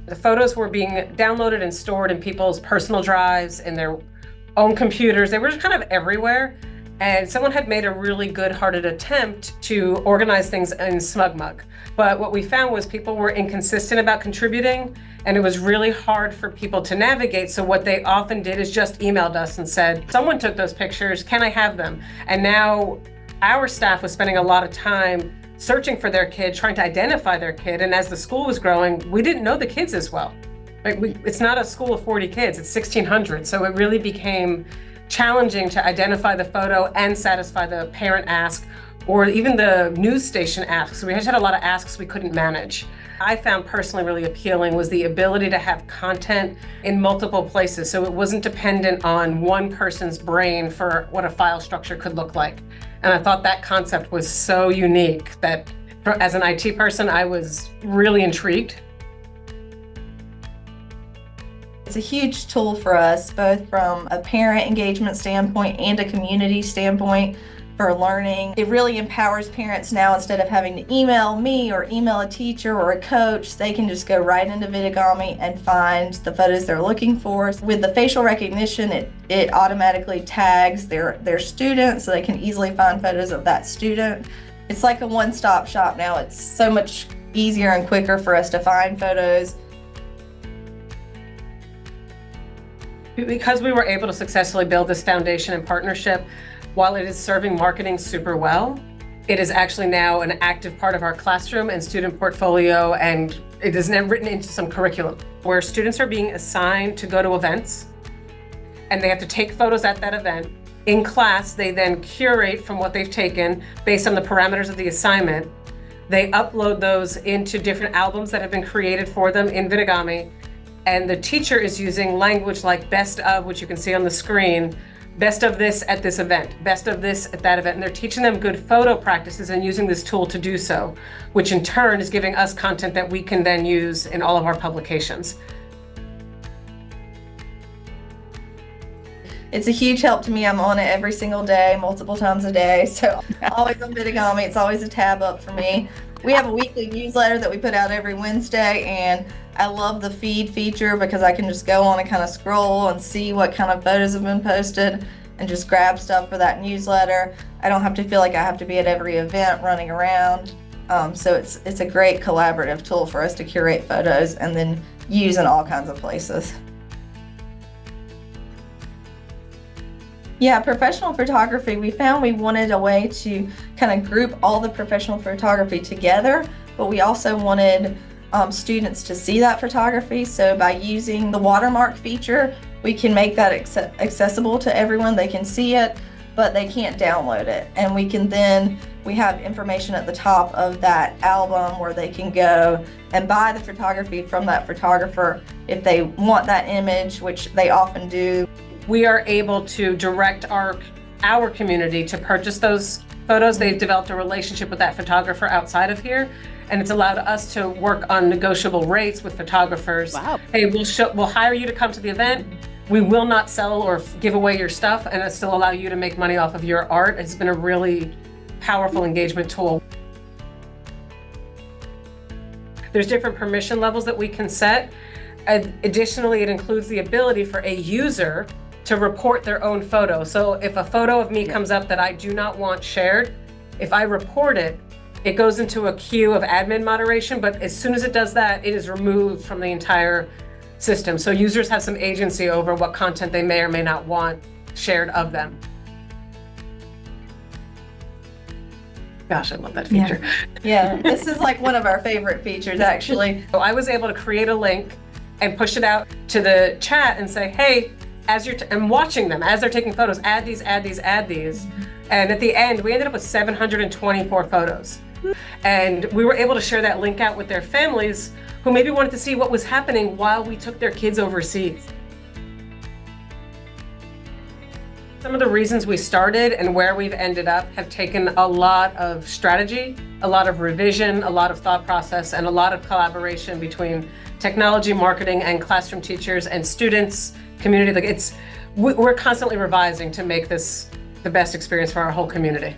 The photos were being downloaded and stored in people's personal drives, in their own computers. They were just kind of everywhere. And someone had made a really good-hearted attempt to organize things in SmugMug. But what we found was people were inconsistent about contributing, and it was really hard for people to navigate. So what they often did is just emailed us and said, someone took those pictures, can I have them? And now our staff was spending a lot of time searching for their kid, trying to identify their kid. And as the school was growing, we didn't know the kids as well. It's not a school of 40 kids, it's 1,600. So it really became challenging to identify the photo and satisfy the parent ask, or even the news station asks. We just had a lot of asks we couldn't manage. I found personally really appealing was the ability to have content in multiple places, so it wasn't dependent on one person's brain for what a file structure could look like. And I thought that concept was so unique that as an IT person, I was really intrigued. It's a huge tool for us, both from a parent engagement standpoint and a community standpoint for learning. It really empowers parents now. Instead of having to email me or email a teacher or a coach, they can just go right into Vidigami and find the photos they're looking for. With the facial recognition, it automatically tags their student, so they can easily find photos of that student. It's like a one-stop shop now. It's so much easier and quicker for us to find photos. Because we were able to successfully build this foundation and partnership, while it is serving marketing super well, it is actually now an active part of our classroom and student portfolio, and it is now written into some curriculum where students are being assigned to go to events and they have to take photos at that event. In class, they then curate from what they've taken based on the parameters of the assignment. They upload those into different albums that have been created for them in Vidigami. And the teacher is using language like best of, which you can see on the screen, best of this at this event, best of this at that event. And they're teaching them good photo practices and using this tool to do so, which in turn is giving us content that we can then use in all of our publications. It's a huge help to me. I'm on it every single day, multiple times a day. So I'm always on Vidigami. It's always a tab up for me. We have a weekly newsletter that we put out every Wednesday, and I love the feed feature because I can just go on and kind of scroll and see what kind of photos have been posted and just grab stuff for that newsletter. I don't have to feel like I have to be at every event running around. So it's a great collaborative tool for us to curate photos and then use in all kinds of places. Yeah, professional photography, we found we wanted a way to kind of group all the professional photography together, but we also wanted students to see that photography. So by using the watermark feature, we can make that accessible to everyone. They can see it, but they can't download it. And we have information at the top of that album where they can go and buy the photography from that photographer if they want that image, which they often do. We are able to direct our community to purchase those photos. They've developed a relationship with that photographer outside of here, and it's allowed us to work on negotiable rates with photographers. Wow. Hey, we'll hire you to come to the event. We will not sell or give away your stuff, and it still allow you to make money off of your art. It's been a really powerful engagement tool. There's different permission levels that we can set. Additionally, it includes the ability for a user to report their own photo. So if a photo of me comes up that I do not want shared, if I report it, it goes into a queue of admin moderation, but as soon as it does that, it is removed from the entire system. So users have some agency over what content they may or may not want shared of them. Gosh, I love that feature. Yeah, this is like one of our favorite features, actually. So I was able to create a link and push it out to the chat and say, hey, I'm watching them as they're taking photos, add these, add these, add these. And at the end, we ended up with 724 photos. And we were able to share that link out with their families who maybe wanted to see what was happening while we took their kids overseas. Some of the reasons we started and where we've ended up have taken a lot of strategy, a lot of revision, a lot of thought process, and a lot of collaboration between technology, marketing, and classroom teachers and students, community. We're constantly revising to make this the best experience for our whole community.